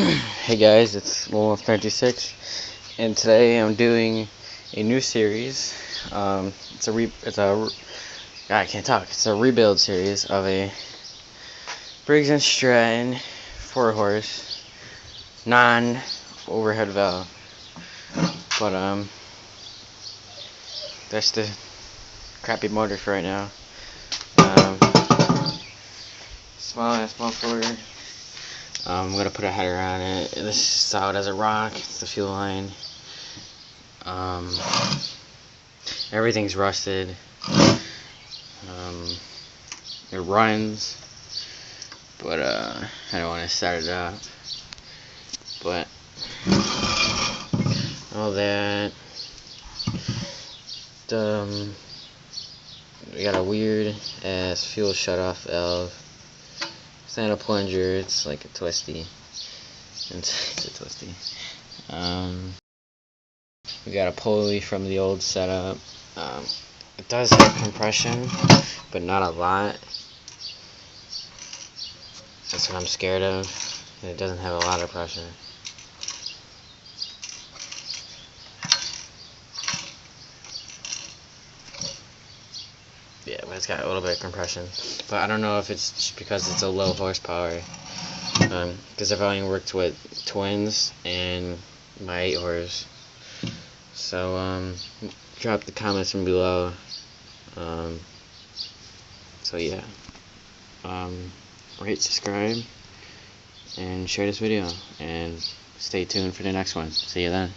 Hey guys, it's Wolf96, and today I'm doing a new series. I can't talk. It's a rebuild series of a Briggs and Stratton 4-horse non-overhead valve. But that's the crappy motor for right now. Small floater. I'm gonna put a header on it. This is solid as a rock. It's the fuel line. Everything's rusted. It runs, but I don't want to start it up. But all that. We got a weird ass fuel shutoff valve. It's not a plunger, it's like a twisty. It's a twisty. We got a pulley from the old setup. It does have compression, but not a lot. That's what I'm scared of. It doesn't have a lot of pressure. Yeah, but it's got a little bit of compression. But I don't know if it's just because it's a low horsepower. Because I've only worked with twins and my 8-horse. So, drop the comments from below. So yeah. Rate, subscribe, and share this video. And stay tuned for the next one. See you then.